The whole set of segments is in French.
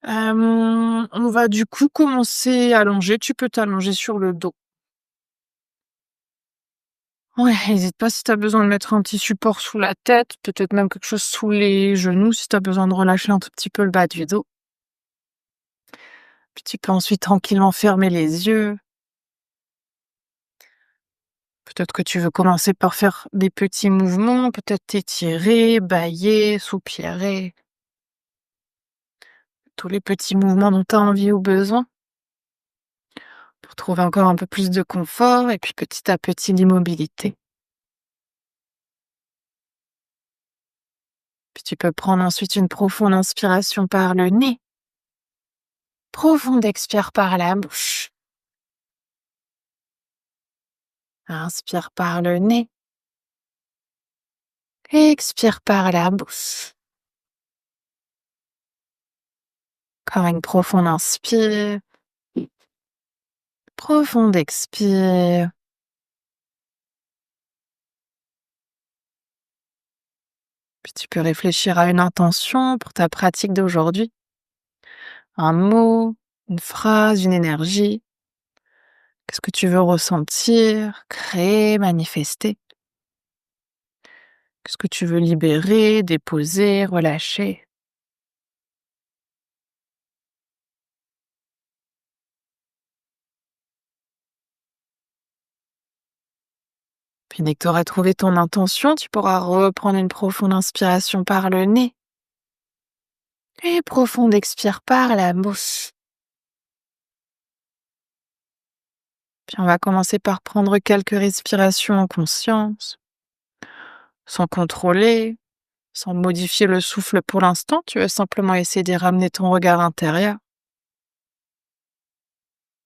On va du coup commencer allongé. Tu peux t'allonger sur le dos. Ouais, hésite pas si tu as besoin de mettre un petit support sous la tête, peut-être même quelque chose sous les genoux si tu as besoin de relâcher un tout petit peu le bas du dos. Puis tu peux ensuite tranquillement fermer les yeux. Peut-être que tu veux commencer par faire des petits mouvements, peut-être t'étirer, bâiller, soupirer. Tous les petits mouvements dont tu as envie ou besoin pour trouver encore un peu plus de confort et puis petit à petit l'immobilité. Puis tu peux prendre ensuite une profonde inspiration par le nez. Profonde expire par la bouche. Inspire par le nez. Expire par la bouche. Encore une profonde inspire. Profonde expire. Puis tu peux réfléchir à une intention pour ta pratique d'aujourd'hui. Un mot, une phrase, une énergie. Qu'est-ce que tu veux ressentir, créer, manifester? Qu'est-ce que tu veux libérer, déposer, relâcher? Puis dès que tu auras trouvé ton intention, tu pourras reprendre une profonde inspiration par le nez et profonde expire par la bouche. Puis on va commencer par prendre quelques respirations en conscience, sans contrôler, sans modifier le souffle pour l'instant. Tu veux simplement essayer d'y ramener ton regard intérieur,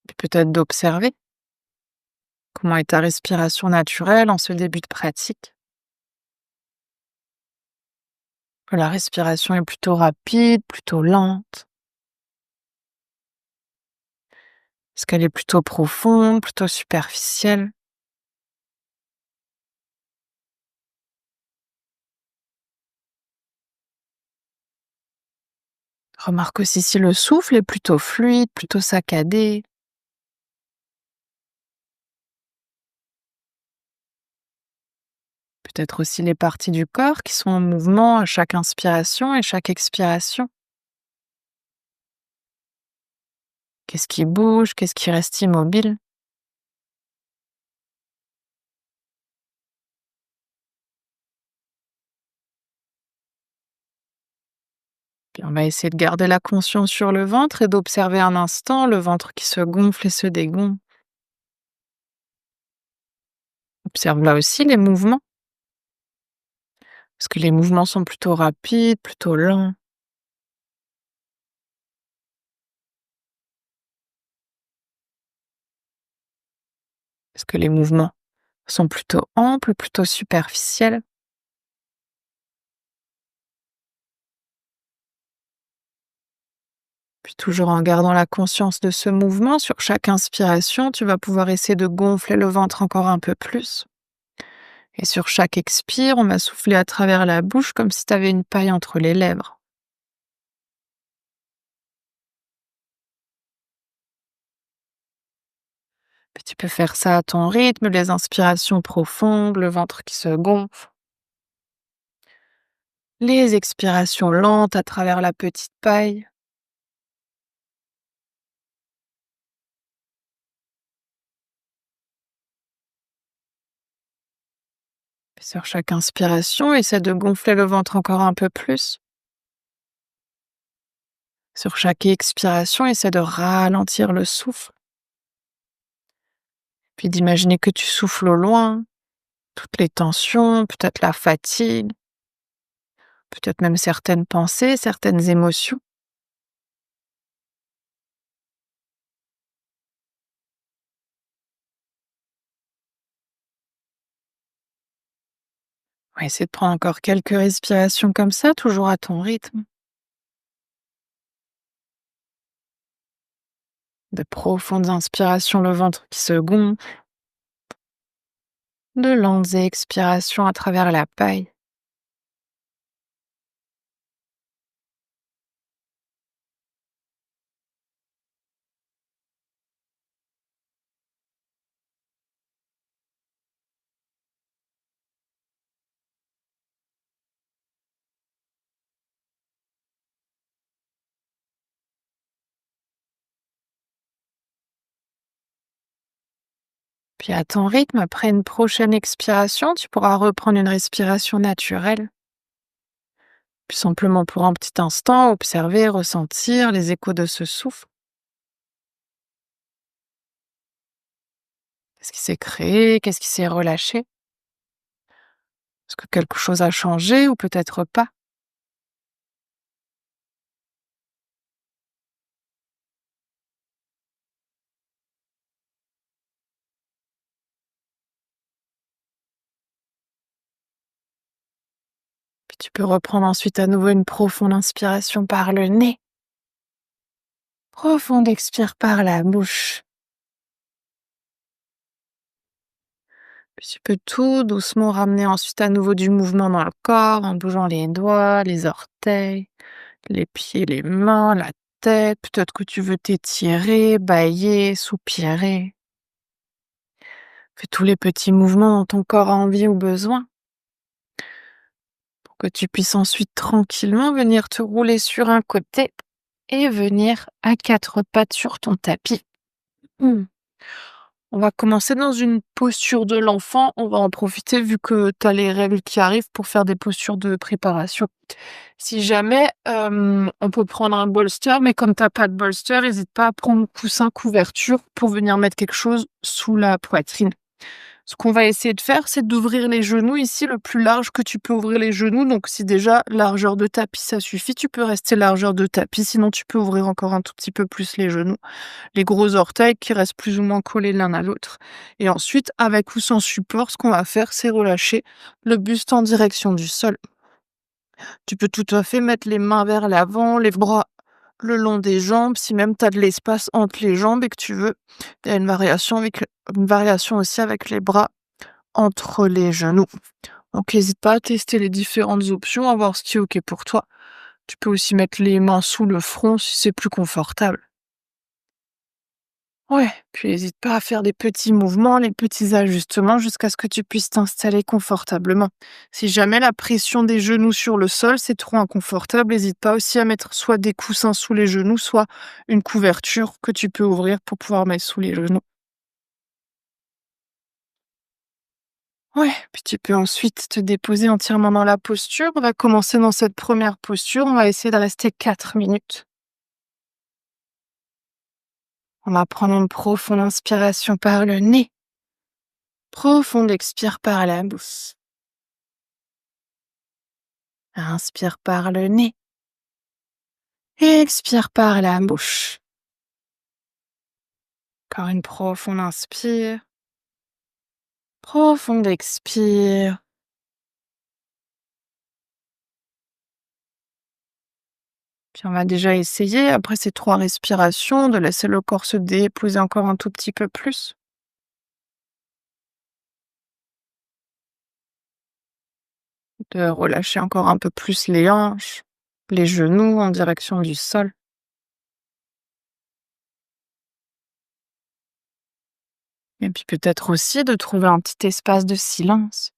puis peut-être d'observer comment est ta respiration naturelle en ce début de pratique. La respiration est plutôt rapide, plutôt lente. Est-ce qu'elle est plutôt profonde, plutôt superficielle? Remarque aussi si le souffle est plutôt fluide, plutôt saccadé. Peut-être aussi les parties du corps qui sont en mouvement à chaque inspiration et chaque expiration. Qu'est-ce qui bouge? Qu'est-ce qui reste immobile? Puis on va essayer de garder la conscience sur le ventre et d'observer un instant le ventre qui se gonfle et se dégonfle. Observe là aussi les mouvements. Est-ce que les mouvements sont plutôt rapides, plutôt lents? Est-ce que les mouvements sont plutôt amples, plutôt superficiels? Puis toujours en gardant la conscience de ce mouvement, sur chaque inspiration, tu vas pouvoir essayer de gonfler le ventre encore un peu plus. Et sur chaque expire, on va souffler à travers la bouche comme si tu avais une paille entre les lèvres. Puis tu peux faire ça à ton rythme, les inspirations profondes, le ventre qui se gonfle, les expirations lentes à travers la petite paille. Puis sur chaque inspiration, essaie de gonfler le ventre encore un peu plus. Sur chaque expiration, essaie de ralentir le souffle. Puis d'imaginer que tu souffles au loin, toutes les tensions, peut-être la fatigue, peut-être même certaines pensées, certaines émotions. On va essayer de prendre encore quelques respirations comme ça, toujours à ton rythme. De profondes inspirations, le ventre qui se gonfle, de lentes expirations à travers la paille. Puis à ton rythme, après une prochaine expiration, tu pourras reprendre une respiration naturelle. Puis simplement pour un petit instant, observer, ressentir les échos de ce souffle. Qu'est-ce qui s'est créé? Qu'est-ce qui s'est relâché? Est-ce que quelque chose a changé ou peut-être pas? Puis tu peux reprendre ensuite à nouveau une profonde inspiration par le nez. Profonde expire par la bouche. Puis tu peux tout doucement ramener ensuite à nouveau du mouvement dans le corps en bougeant les doigts, les orteils, les pieds, les mains, la tête. Peut-être que tu veux t'étirer, bâiller, soupirer. Fais tous les petits mouvements dont ton corps a envie ou besoin pour que tu puisses ensuite tranquillement venir te rouler sur un côté et venir à quatre pattes sur ton tapis. Hmm. On va commencer dans une posture de l'enfant. On va en profiter vu que tu as les règles qui arrivent pour faire des postures de préparation. Si jamais, on peut prendre un bolster, mais comme t'as pas de bolster, hésite pas à prendre coussin, couverture pour venir mettre quelque chose sous la poitrine. Ce qu'on va essayer de faire, c'est d'ouvrir les genoux ici le plus large que tu peux ouvrir les genoux. Donc si déjà largeur de tapis, ça suffit, tu peux rester largeur de tapis. Sinon, tu peux ouvrir encore un tout petit peu plus les genoux. Les gros orteils qui restent plus ou moins collés l'un à l'autre. Et ensuite, avec ou sans support, ce qu'on va faire, c'est relâcher le buste en direction du sol. Tu peux tout à fait mettre les mains vers l'avant, les bras le long des jambes, si même tu as de l'espace entre les jambes et que tu veux. Il y a une variation aussi avec les bras entre les genoux. Donc n'hésite pas à tester les différentes options, à voir ce qui est OK pour toi. Tu peux aussi mettre les mains sous le front si c'est plus confortable. Ouais, puis n'hésite pas à faire des petits mouvements, les petits ajustements jusqu'à ce que tu puisses t'installer confortablement. Si jamais la pression des genoux sur le sol, c'est trop inconfortable, n'hésite pas aussi à mettre soit des coussins sous les genoux, soit une couverture que tu peux ouvrir pour pouvoir mettre sous les genoux. Ouais, puis tu peux ensuite te déposer entièrement dans la posture. On va commencer dans cette première posture. On va essayer de rester 4 minutes. On va prendre une profonde inspiration par le nez. Profonde expire par la bouche. Inspire par le nez. Expire par la bouche. Encore une profonde inspire. Profonde expire. Puis on va déjà essayer, après ces 3 respirations, de laisser le corps se déposer encore un tout petit peu plus. De relâcher encore un peu plus les hanches, les genoux en direction du sol. Et puis peut-être aussi de trouver un petit espace de silence.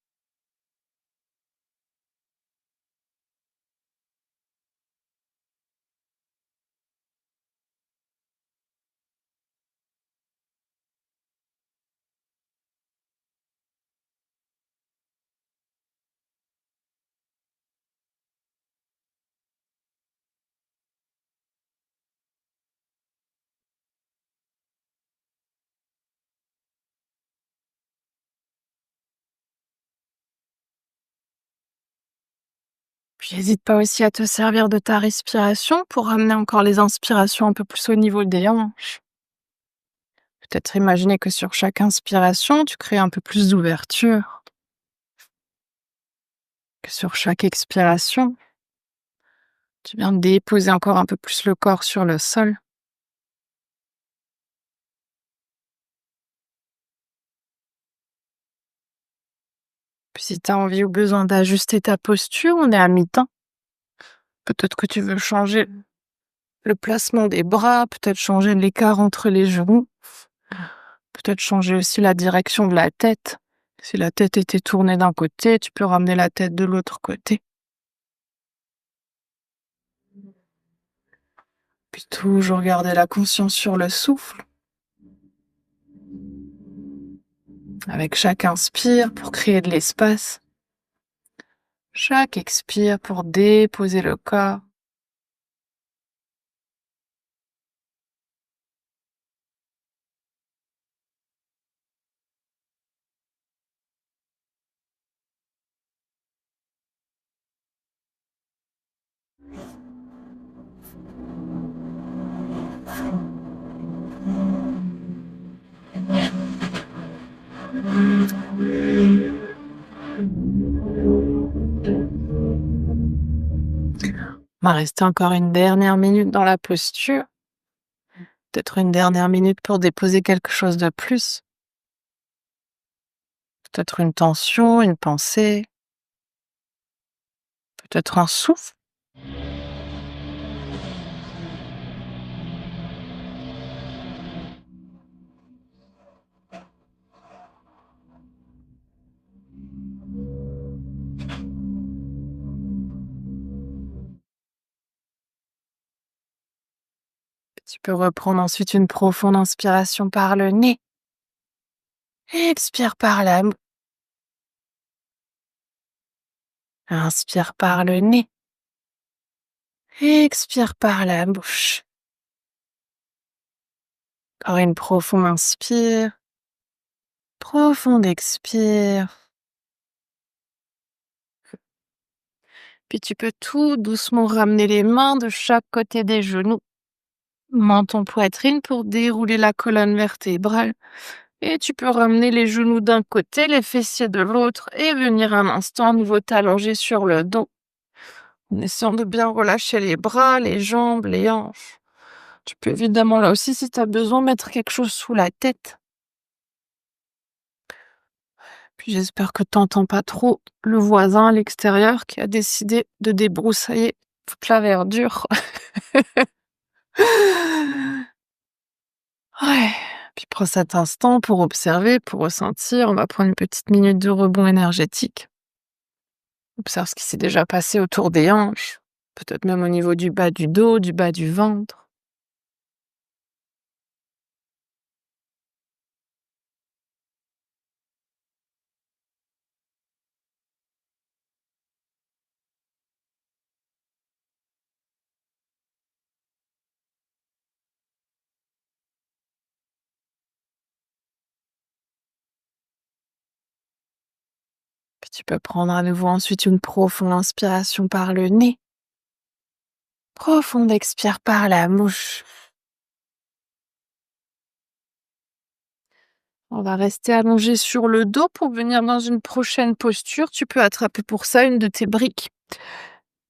Puis n'hésite pas aussi à te servir de ta respiration pour ramener encore les inspirations un peu plus au niveau des hanches. Peut-être imaginer que sur chaque inspiration, tu crées un peu plus d'ouverture, que sur chaque expiration, tu viens de déposer encore un peu plus le corps sur le sol. Puis si tu as envie ou besoin d'ajuster ta posture, on est à mi-temps. Peut-être que tu veux changer le placement des bras, peut-être changer l'écart entre les genoux, peut-être changer aussi la direction de la tête. Si la tête était tournée d'un côté, tu peux ramener la tête de l'autre côté. Puis toujours garder la conscience sur le souffle. Avec chaque inspire pour créer de l'espace. Chaque expire pour déposer le corps. On va rester encore une dernière minute dans la posture. Peut-être une dernière minute pour déposer quelque chose de plus. Peut-être une tension, une pensée. Peut-être un souffle. Tu peux reprendre ensuite une profonde inspiration par le nez. Expire par la bouche. Inspire par le nez. Expire par la bouche. Encore une profonde inspire. Profonde expire. Puis tu peux tout doucement ramener les mains de chaque côté des genoux. Menton poitrine pour dérouler la colonne vertébrale. Et tu peux ramener les genoux d'un côté, les fessiers de l'autre et venir un instant à nouveau t'allonger sur le dos. En essayant de bien relâcher les bras, les jambes, les hanches. Tu peux évidemment là aussi, si tu as besoin, mettre quelque chose sous la tête. Puis j'espère que tu n'entends pas trop le voisin à l'extérieur qui a décidé de débroussailler toute la verdure. Ouais. Puis prends cet instant pour observer, pour ressentir. On va prendre une petite minute de rebond énergétique. Observe ce qui s'est déjà passé autour des hanches, peut-être même au niveau du bas du dos, du bas du ventre. Puis tu peux prendre à nouveau ensuite une profonde inspiration par le nez. Profonde expire par la bouche. On va rester allongé sur le dos pour venir dans une prochaine posture. Tu peux attraper pour ça une de tes briques.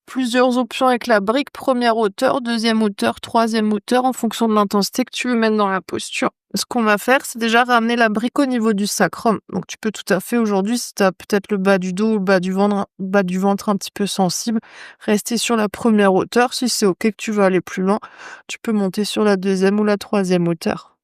Plusieurs options avec la brique, première hauteur, deuxième hauteur, troisième hauteur, en fonction de l'intensité que tu veux mettre dans la posture. Ce qu'on va faire, c'est déjà ramener la brique au niveau du sacrum. Donc tu peux tout à fait aujourd'hui, si tu as peut-être le bas du dos ou le bas du ventre un petit peu sensible, rester sur la première hauteur. Si c'est ok que tu veux aller plus loin, tu peux monter sur la deuxième ou la troisième hauteur.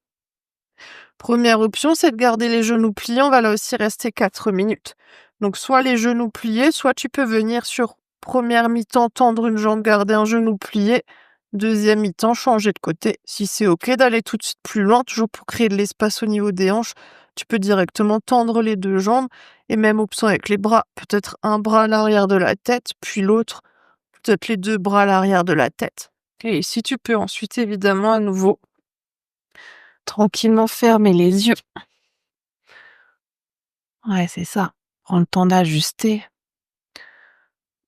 Première option, c'est de garder les genoux pliés. On va là aussi rester 4 minutes. Donc, soit les genoux pliés, soit tu peux venir sur première mi-temps, tendre une jambe, garder un genou plié. Deuxième mi-temps, changer de côté. Si c'est OK d'aller tout de suite plus loin, toujours pour créer de l'espace au niveau des hanches, tu peux directement tendre les deux jambes et même option avec les bras. Peut-être un bras à l'arrière de la tête, puis l'autre, peut-être les deux bras à l'arrière de la tête. Et si tu peux ensuite, évidemment, à nouveau, tranquillement fermer les yeux. Ouais, c'est ça. Prends le temps d'ajuster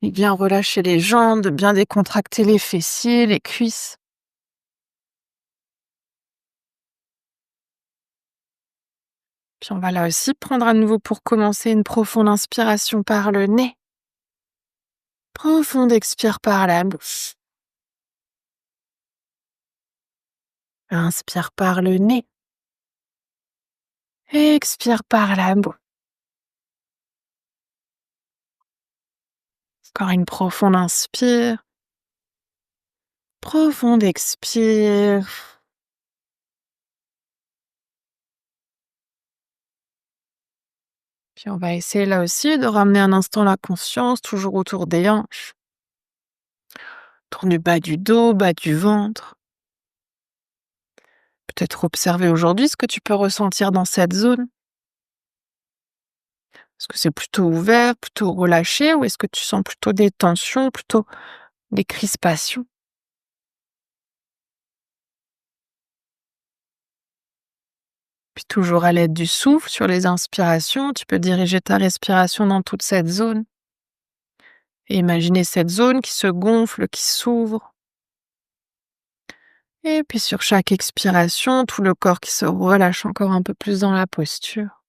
et bien relâcher les jambes, de bien décontracter les fessiers, les cuisses. Puis on va là aussi prendre à nouveau pour commencer une profonde inspiration par le nez. Profonde expire par la bouche. Inspire par le nez. Expire par la bouche. Encore une profonde inspire. Profonde expire. Puis on va essayer là aussi de ramener un instant la conscience, toujours autour des hanches. Autour du bas du dos, bas du ventre. Peut-être observer aujourd'hui ce que tu peux ressentir dans cette zone. Est-ce que c'est plutôt ouvert, plutôt relâché ou est-ce que tu sens plutôt des tensions, plutôt des crispations? Puis toujours à l'aide du souffle sur les inspirations, tu peux diriger ta respiration dans toute cette zone et imaginer cette zone qui se gonfle, qui s'ouvre. Et puis sur chaque expiration, tout le corps qui se relâche encore un peu plus dans la posture.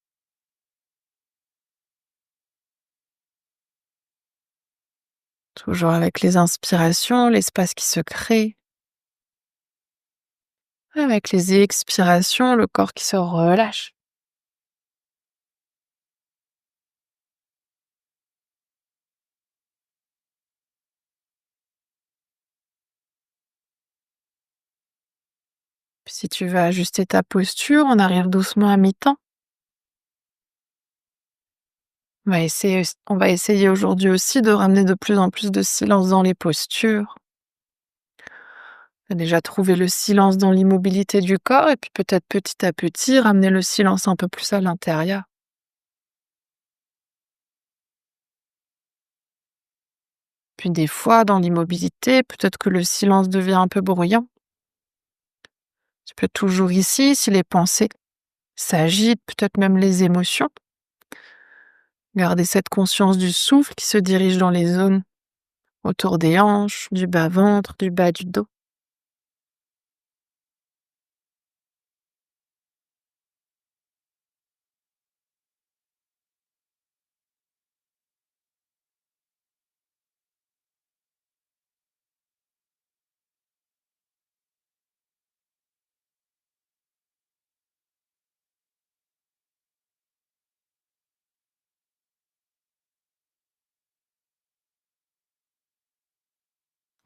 Toujours avec les inspirations, l'espace qui se crée. Avec les expirations, le corps qui se relâche. Puis si tu veux ajuster ta posture, on arrive doucement à mi-temps. On va essayer aujourd'hui aussi de ramener de plus en plus de silence dans les postures. On a déjà trouvé le silence dans l'immobilité du corps et puis peut-être petit à petit ramener le silence un peu plus à l'intérieur. Puis des fois, dans l'immobilité, peut-être que le silence devient un peu bruyant. Tu peux toujours ici, si les pensées s'agitent, peut-être même les émotions, garder cette conscience du souffle qui se dirige dans les zones autour des hanches, du bas-ventre, du bas du dos.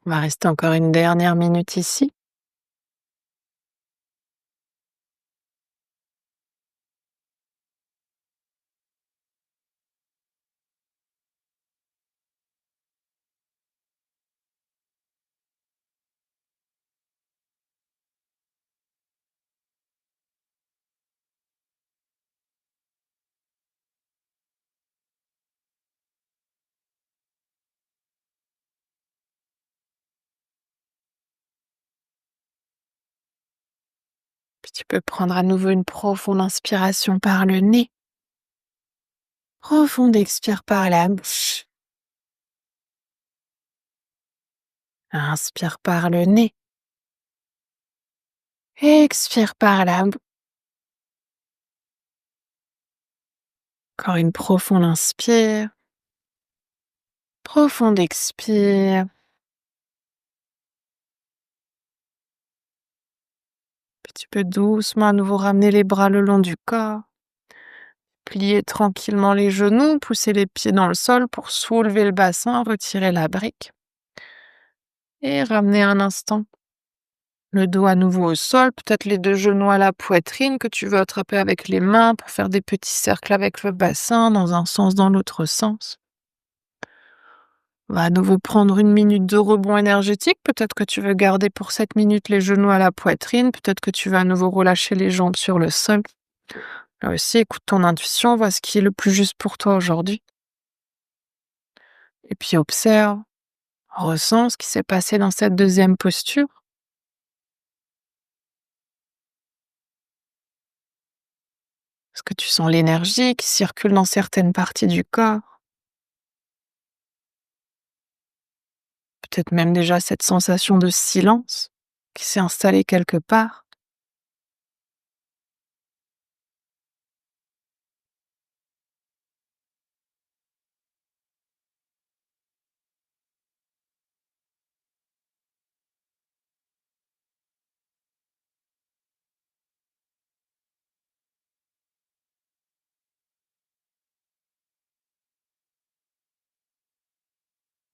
On va rester encore une dernière minute ici. Puis tu peux prendre à nouveau une profonde inspiration par le nez. Profonde expire par la bouche. Inspire par le nez. Expire par la bouche. Encore une profonde inspire. Profonde expire. Puis tu peux doucement à nouveau ramener les bras le long du corps. Plier tranquillement les genoux, pousser les pieds dans le sol pour soulever le bassin, retirer la brique. Et ramener un instant le dos à nouveau au sol, peut-être les deux genoux à la poitrine que tu veux attraper avec les mains pour faire des petits cercles avec le bassin dans un sens, dans l'autre sens. On va à nouveau prendre une minute de rebond énergétique. Peut-être que tu veux garder pour cette minute les genoux à la poitrine. Peut-être que tu vas à nouveau relâcher les jambes sur le sol. Là aussi, écoute ton intuition, vois ce qui est le plus juste pour toi aujourd'hui. Et puis observe, ressens ce qui s'est passé dans cette deuxième posture. Est-ce que tu sens l'énergie qui circule dans certaines parties du corps? Peut-être même déjà cette sensation de silence qui s'est installée quelque part.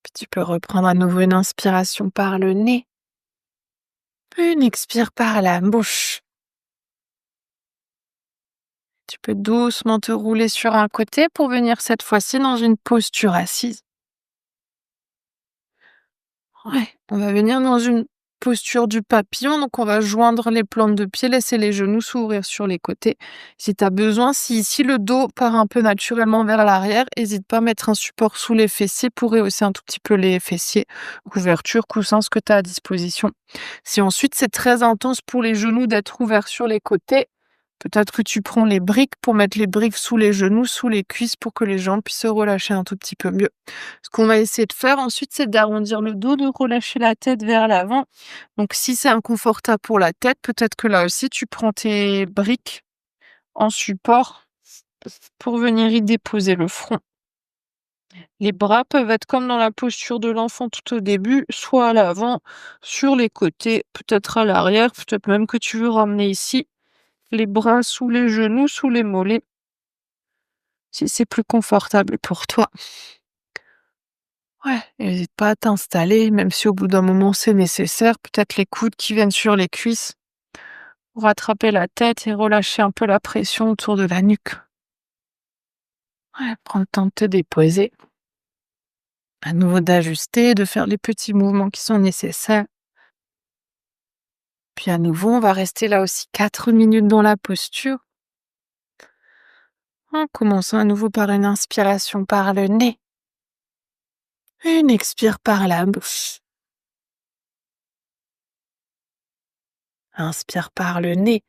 Puis tu peux reprendre à nouveau une inspiration par le nez, puis une expire par la bouche. Tu peux doucement te rouler sur un côté pour venir cette fois-ci dans une posture assise. Ouais, on va venir dans une posture du papillon, donc on va joindre les plantes de pied, laisser les genoux s'ouvrir sur les côtés. Si tu as besoin, si le dos part un peu naturellement vers l'arrière, hésite pas à mettre un support sous les fessiers pour rehausser un tout petit peu les fessiers, couverture, coussin, ce que tu as à disposition. Si ensuite c'est très intense pour les genoux d'être ouverts sur les côtés, peut-être que tu prends les briques pour mettre les briques sous les genoux, sous les cuisses pour que les jambes puissent se relâcher un tout petit peu mieux. Ce qu'on va essayer de faire ensuite, c'est d'arrondir le dos, de relâcher la tête vers l'avant. Donc si c'est inconfortable pour la tête, peut-être que là aussi tu prends tes briques en support pour venir y déposer le front. Les bras peuvent être comme dans la posture de l'enfant tout au début, soit à l'avant, sur les côtés, peut-être à l'arrière, peut-être même que tu veux ramener ici. Les bras sous les genoux, sous les mollets, si c'est plus confortable pour toi. Ouais, n'hésite pas à t'installer, même si au bout d'un moment c'est nécessaire, peut-être les coudes qui viennent sur les cuisses pour attraper la tête et relâcher un peu la pression autour de la nuque. Ouais, prends le temps de te déposer, à nouveau d'ajuster, de faire les petits mouvements qui sont nécessaires. Puis à nouveau, on va rester là aussi 4 minutes dans la posture, en commençant à nouveau par une inspiration par le nez, une expire par la bouche. Inspire par le nez,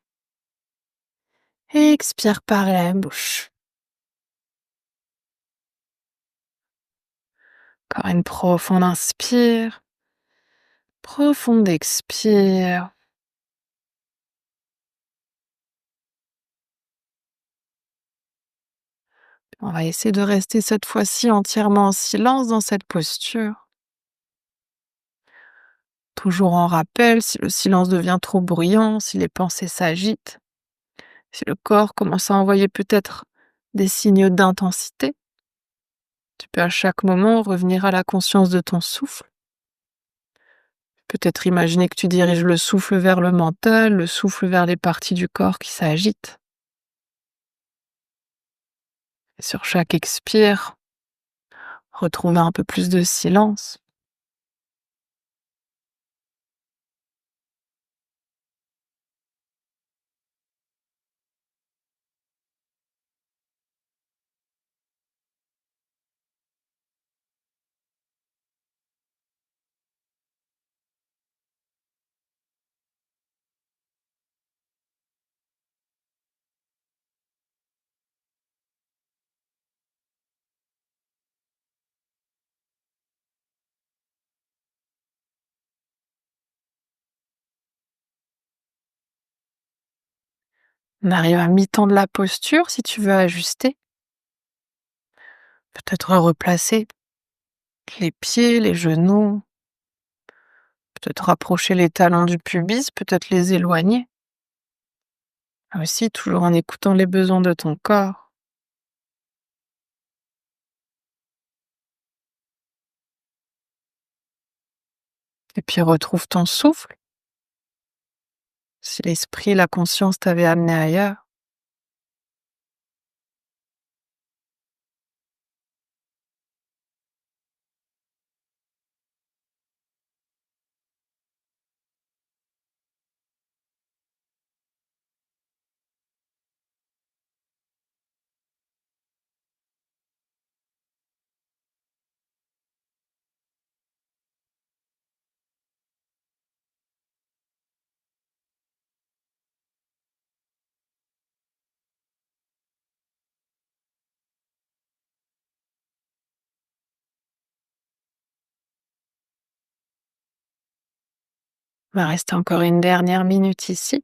expire par la bouche. Encore une profonde inspire, profonde expire. On va essayer de rester cette fois-ci entièrement en silence dans cette posture. Toujours en rappel, si le silence devient trop bruyant, si les pensées s'agitent, si le corps commence à envoyer peut-être des signaux d'intensité, tu peux à chaque moment revenir à la conscience de ton souffle. Peut-être imaginer que tu diriges le souffle vers le mental, le souffle vers les parties du corps qui s'agitent. Et sur chaque expire, retrouver un peu plus de silence. On arrive à mi-temps de la posture si tu veux ajuster. Peut-être replacer les pieds, les genoux, peut-être rapprocher les talons du pubis, peut-être les éloigner. Aussi, toujours en écoutant les besoins de ton corps. Et puis retrouve ton souffle. Si l'esprit, la conscience t'avaient amené ailleurs. On va rester encore une dernière minute ici.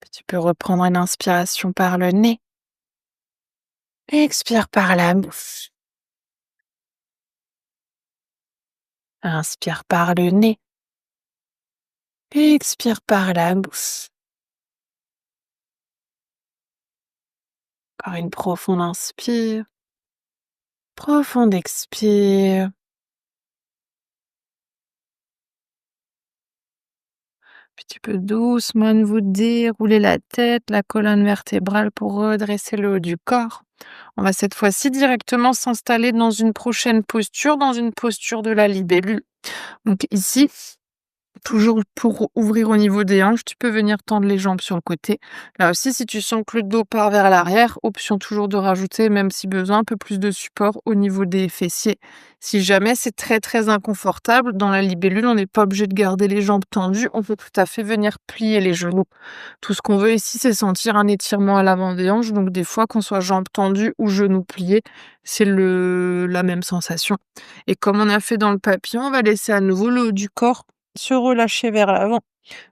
Puis tu peux reprendre une inspiration par le nez. Expire par la bouche. Inspire par le nez. Expire par la bouche. Encore une profonde inspire, profonde expire. Puis tu peux doucement à nouveau dérouler la tête, la colonne vertébrale pour redresser le haut du corps. On va cette fois-ci directement s'installer dans une prochaine posture, dans une posture de la libellule. Donc ici, toujours pour ouvrir au niveau des hanches, tu peux venir tendre les jambes sur le côté. Là aussi, si tu sens que le dos part vers l'arrière, option toujours de rajouter, même si besoin, un peu plus de support au niveau des fessiers. Si jamais c'est très très inconfortable, dans la libellule, on n'est pas obligé de garder les jambes tendues, on peut tout à fait venir plier les genoux. Tout ce qu'on veut ici, c'est sentir un étirement à l'avant des hanches, donc des fois, qu'on soit jambes tendues ou genoux pliés, c'est la même sensation. Et comme on a fait dans le papillon, on va laisser à nouveau le haut du corps se relâcher vers l'avant.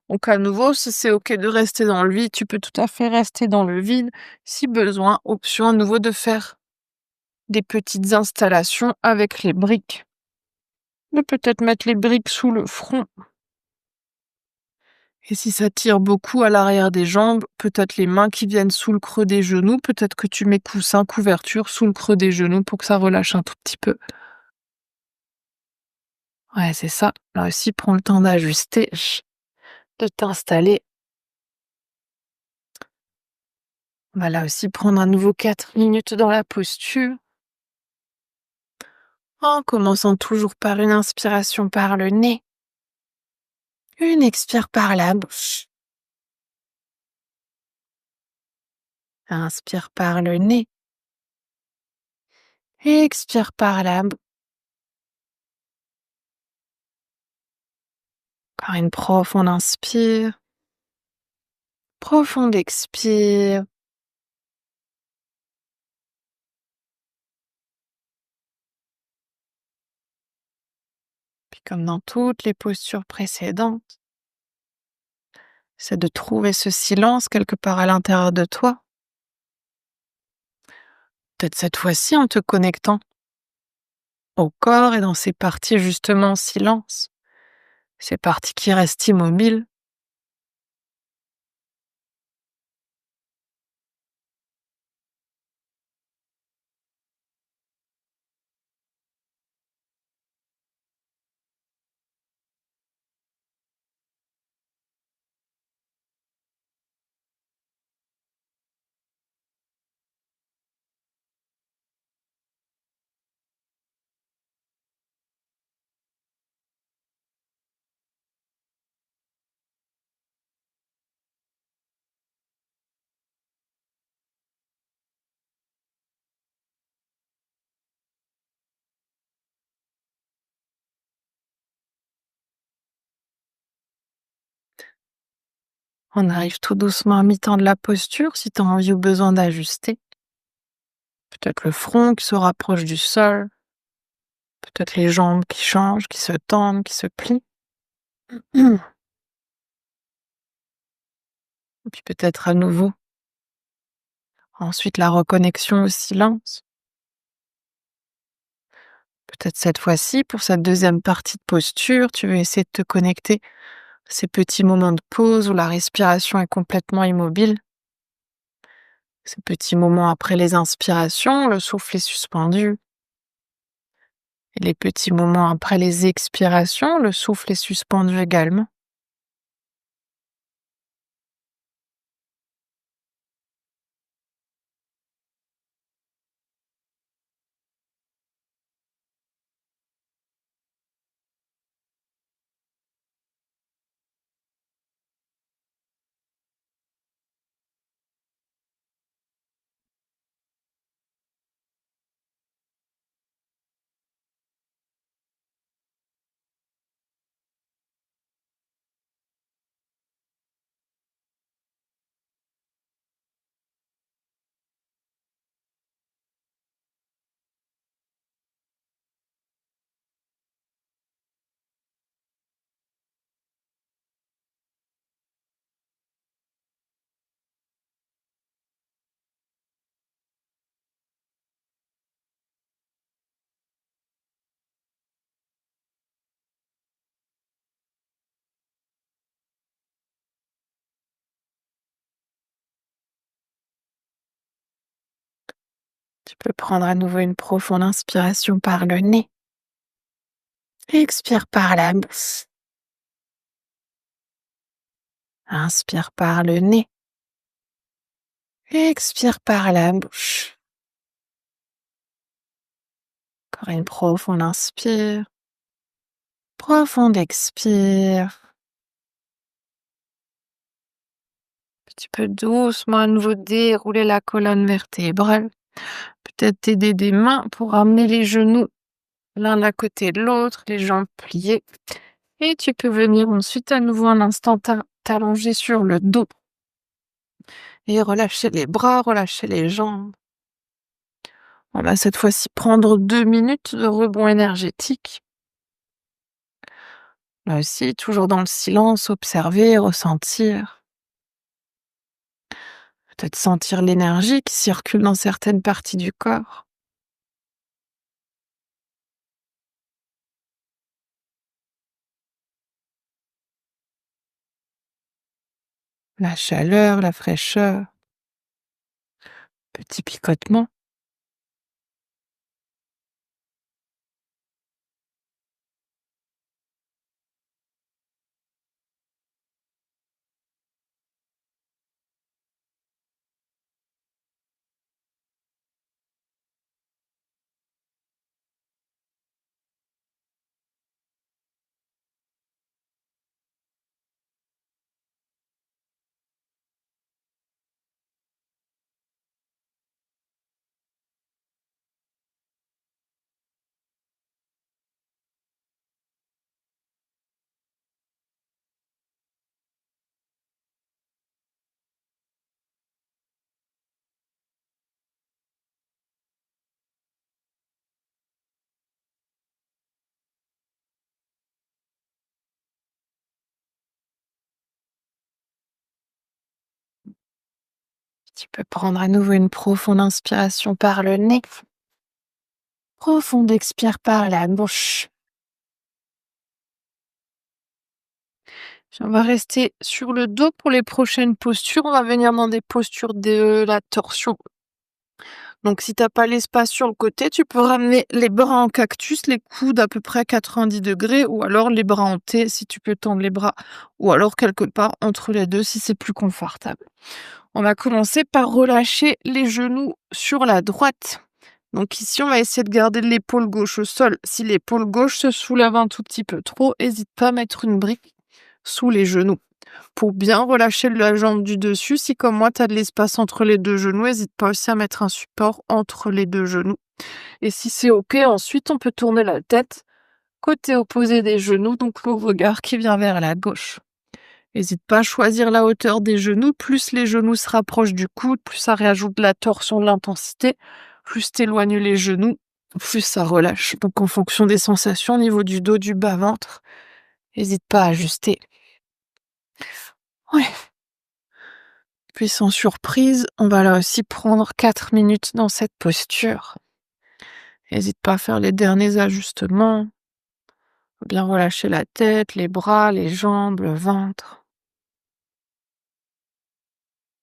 Donc à nouveau, si c'est OK de rester dans le vide, tu peux tout à fait rester dans le vide. Si besoin, option à nouveau de faire des petites installations avec les briques. De peut-être mettre les briques sous le front. Et si ça tire beaucoup à l'arrière des jambes, peut-être les mains qui viennent sous le creux des genoux, peut-être que tu mets coussin, couverture sous le creux des genoux pour que ça relâche un tout petit peu. Ouais, c'est ça. Là aussi, prends le temps d'ajuster, de t'installer. On va là aussi prendre à nouveau 4 minutes dans la posture. En commençant toujours par une inspiration par le nez, une expire par la bouche. Inspire par le nez, expire par la bouche. Encore une profonde inspire, profonde expire. Puis comme dans toutes les postures précédentes, c'est de trouver ce silence quelque part à l'intérieur de toi. Peut-être cette fois-ci en te connectant au corps et dans ces parties justement en silence, ces parties qui restent immobiles. On arrive tout doucement à mi-temps de la posture si tu as envie ou besoin d'ajuster. Peut-être le front qui se rapproche du sol, peut-être les jambes qui changent, qui se tendent, qui se plient. Et puis peut-être à nouveau, ensuite la reconnexion au silence. Peut-être cette fois-ci, pour cette deuxième partie de posture, tu veux essayer de te connecter à ces petits moments de pause où la respiration est complètement immobile. Ces petits moments après les inspirations, le souffle est suspendu. Et les petits moments après les expirations, le souffle est suspendu également. Tu peux prendre à nouveau une profonde inspiration par le nez. Expire par la bouche. Inspire par le nez. Expire par la bouche. Encore une profonde inspire. Profonde expire. Puis tu peux doucement à nouveau dérouler la colonne vertébrale. Peut-être t'aider des mains pour amener les genoux l'un à côté de l'autre, les jambes pliées. Et tu peux venir ensuite à nouveau un instant t'allonger sur le dos et relâcher les bras, relâcher les jambes. On va cette fois-ci prendre 2 minutes de rebond énergétique. Là aussi, toujours dans le silence, observer, ressentir. Peut-être sentir l'énergie qui circule dans certaines parties du corps. La chaleur, la fraîcheur, petit picotement. Tu peux prendre à nouveau une profonde inspiration par le nez. Profonde expire par la bouche. Puis on va rester sur le dos pour les prochaines postures. On va venir dans des postures de la torsion. Donc si t'as pas l'espace sur le côté, tu peux ramener les bras en cactus, les coudes à peu près 90 degrés, ou alors les bras en T si tu peux tendre les bras, ou alors quelque part entre les deux si c'est plus confortable. On va commencer par relâcher les genoux sur la droite. Donc ici, on va essayer de garder l'épaule gauche au sol. Si l'épaule gauche se soulève un tout petit peu trop, n'hésite pas à mettre une brique sous les genoux pour bien relâcher la jambe du dessus. Si comme moi, tu as de l'espace entre les deux genoux, n'hésite pas aussi à mettre un support entre les deux genoux. Et si c'est OK, ensuite, on peut tourner la tête côté opposé des genoux, donc le regard qui vient vers la gauche. N'hésite pas à choisir la hauteur des genoux. Plus les genoux se rapprochent du coude, plus ça rajoute de la torsion, de l'intensité. Plus t'éloignes les genoux, plus ça relâche. Donc en fonction des sensations au niveau du dos, du bas-ventre, n'hésite pas à ajuster. Ouais. Puis sans surprise, on va là aussi prendre 4 minutes dans cette posture. N'hésite pas à faire les derniers ajustements. Bien relâcher la tête, les bras, les jambes, le ventre.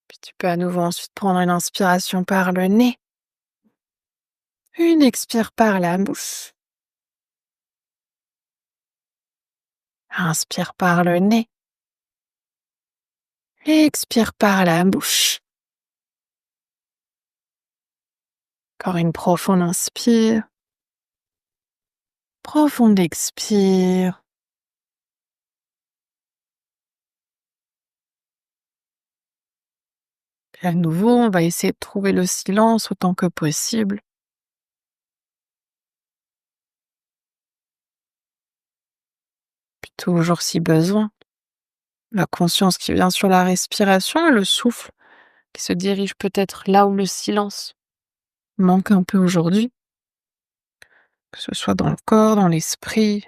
Puis tu peux à nouveau ensuite prendre une inspiration par le nez. Une expire par la bouche. Inspire par le nez. Expire par la bouche. Encore une profonde inspire. Profonde expire. Puis à nouveau, on va essayer de trouver le silence autant que possible. Puis toujours si besoin, la conscience qui vient sur la respiration et le souffle qui se dirige peut-être là où le silence manque un peu aujourd'hui, que ce soit dans le corps, dans l'esprit.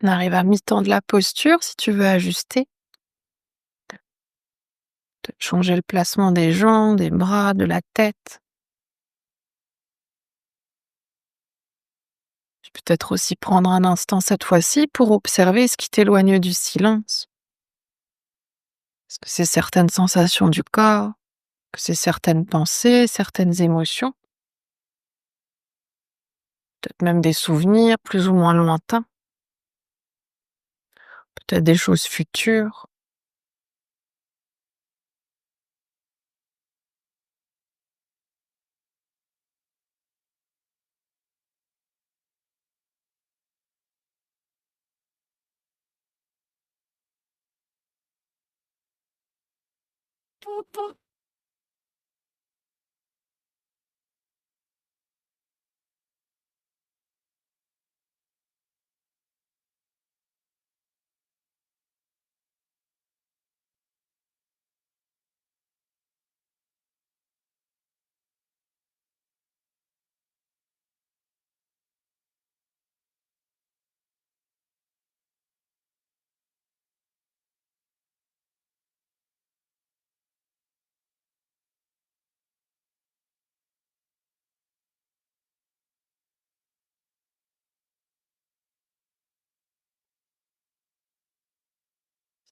On arrive à mi-temps de la posture si tu veux ajuster. Peut-être changer le placement des jambes, des bras, de la tête. Puis peut-être aussi prendre un instant cette fois-ci pour observer ce qui t'éloigne du silence. Est-ce que c'est certaines sensations du corps? Que c'est certaines pensées, certaines émotions? Peut-être même des souvenirs plus ou moins lointains? Peut-être des choses futures?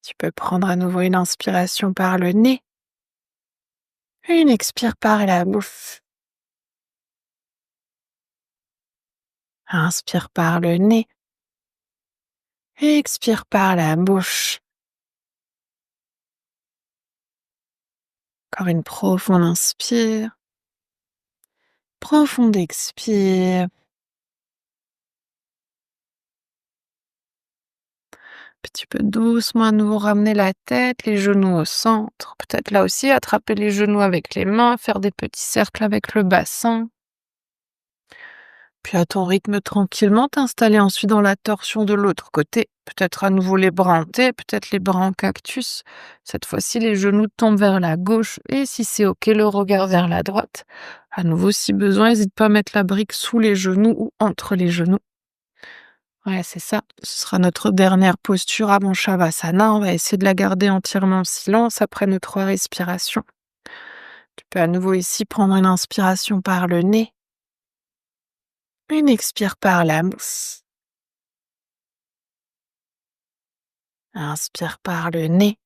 Tu peux prendre à nouveau une inspiration par le nez, une expire par la bouche. Inspire par le nez, expire par la bouche. Encore une profonde inspire, profonde expire. Puis tu peux doucement à nouveau ramener la tête, les genoux au centre. Peut-être là aussi attraper les genoux avec les mains, faire des petits cercles avec le bassin. Puis à ton rythme tranquillement, t'installer ensuite dans la torsion de l'autre côté. Peut-être à nouveau les bras en T, peut-être les bras en cactus. Cette fois-ci, les genoux tombent vers la gauche et si c'est OK, le regard vers la droite. À nouveau, si besoin, n'hésite pas à mettre la brique sous les genoux ou entre les genoux. Ouais, c'est ça. Ce sera notre dernière posture avant Shavasana. On va essayer de la garder entièrement en silence après nos 3 respirations. Tu peux à nouveau ici prendre une inspiration par le nez, une expire par la bouche. Inspire par le nez,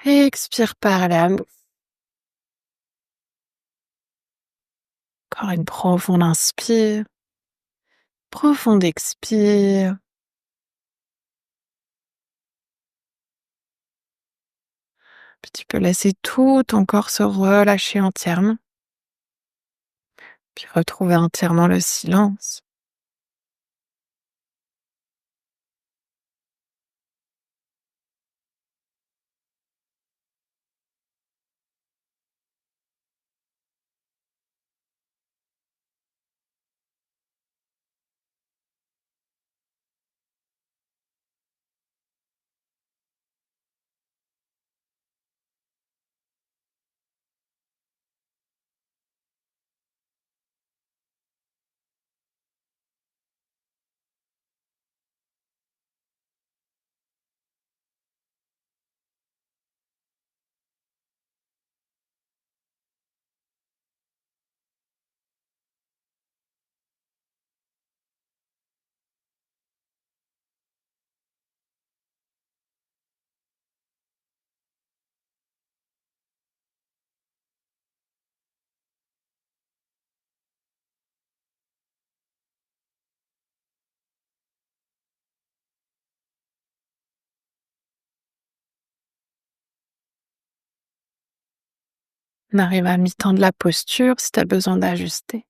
expire par la bouche. Encore une profonde inspire, profonde expire. Puis tu peux laisser tout ton corps se relâcher entièrement, puis retrouver entièrement le silence. On arrive à mi-temps de la posture si tu as besoin d'ajuster.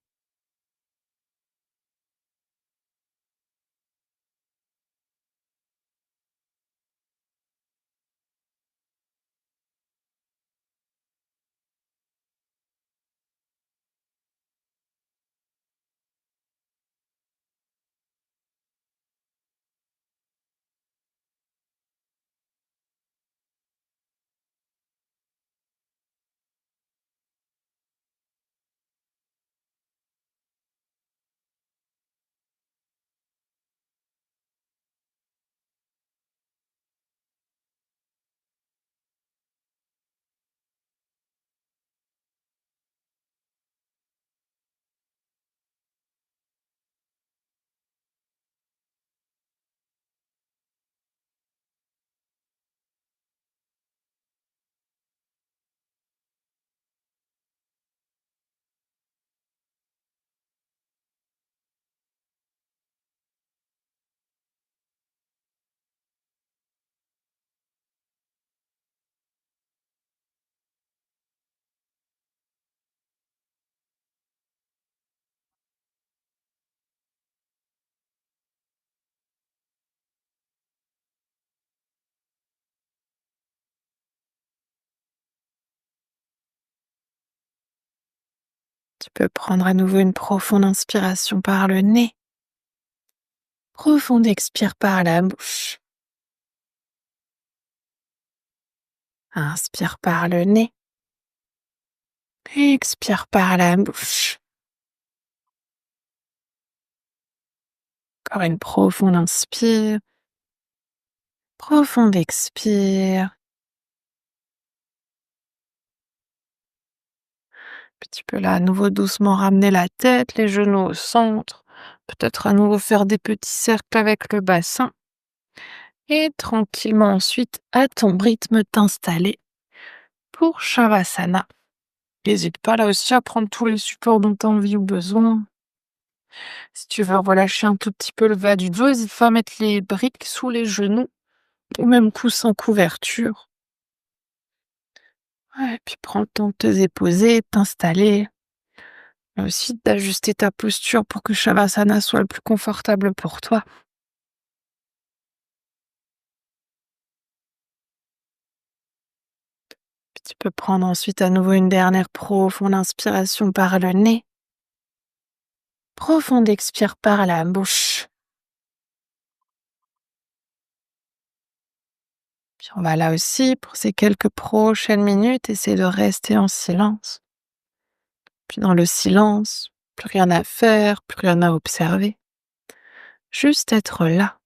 Tu peux prendre à nouveau une profonde inspiration par le nez. Profonde expire par la bouche. Inspire par le nez. Expire par la bouche. Encore une profonde inspire. Profonde expire. Puis tu peux là à nouveau doucement ramener la tête, les genoux au centre. Peut-être à nouveau faire des petits cercles avec le bassin. Et tranquillement ensuite, à ton rythme, t'installer pour Shavasana. N'hésite pas là aussi à prendre tous les supports dont tu as envie ou besoin. Si tu veux relâcher un tout petit peu le bas du dos, n'hésite pas à mettre les briques sous les genoux ou même coussin couverture. Ouais, puis prends le temps de te déposer, de t'installer, mais aussi d'ajuster ta posture pour que Shavasana soit le plus confortable pour toi. Puis tu peux prendre ensuite à nouveau une dernière profonde inspiration par le nez. Profonde expire par la bouche. Puis on va là aussi, pour ces quelques prochaines minutes, essayer de rester en silence. Puis dans le silence, plus rien à faire, plus rien à observer. Juste être là.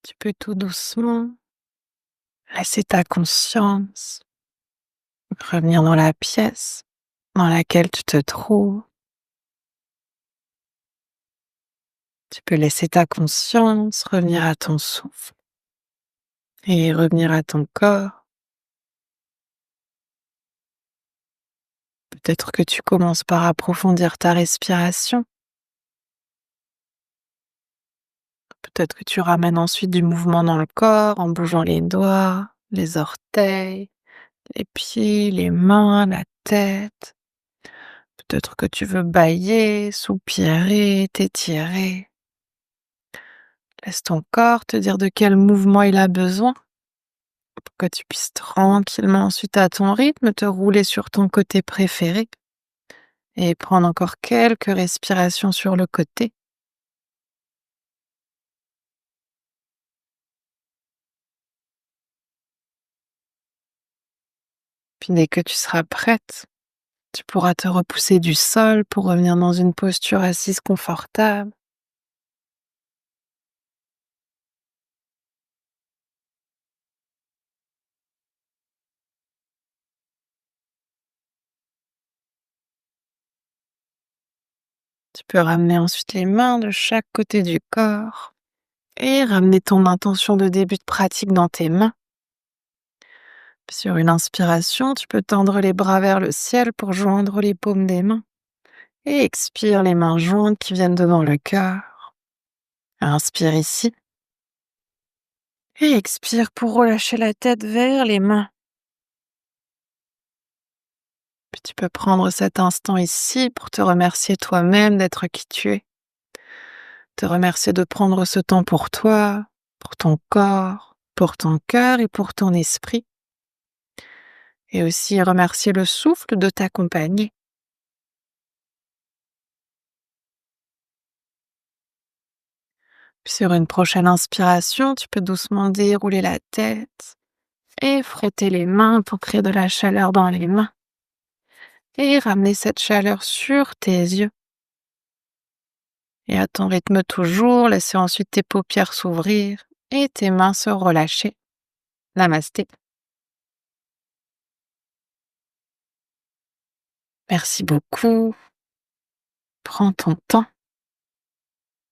Tu peux tout doucement laisser ta conscience revenir dans la pièce dans laquelle tu te trouves. Tu peux laisser ta conscience revenir à ton souffle et revenir à ton corps. Peut-être que tu commences par approfondir ta respiration. Peut-être que tu ramènes ensuite du mouvement dans le corps en bougeant les doigts, les orteils, les pieds, les mains, la tête. Peut-être que tu veux bâiller, soupirer, t'étirer. Laisse ton corps te dire de quel mouvement il a besoin pour que tu puisses tranquillement ensuite à ton rythme te rouler sur ton côté préféré et prendre encore quelques respirations sur le côté. Puis dès que tu seras prête, tu pourras te repousser du sol pour revenir dans une posture assise confortable. Tu peux ramener ensuite les mains de chaque côté du corps et ramener ton intention de début de pratique dans tes mains. Sur une inspiration, tu peux tendre les bras vers le ciel pour joindre les paumes des mains. Et expire les mains jointes qui viennent devant le cœur. Inspire ici. Et expire pour relâcher la tête vers les mains. Puis tu peux prendre cet instant ici pour te remercier toi-même d'être qui tu es. Te remercier de prendre ce temps pour toi, pour ton corps, pour ton cœur et pour ton esprit. Et aussi remercier le souffle de t'accompagner. Puis sur une prochaine inspiration, tu peux doucement dérouler la tête et frotter les mains pour créer de la chaleur dans les mains. Et ramener cette chaleur sur tes yeux. Et à ton rythme toujours, laisser ensuite tes paupières s'ouvrir et tes mains se relâcher. Namasté. Merci beaucoup. Prends ton temps.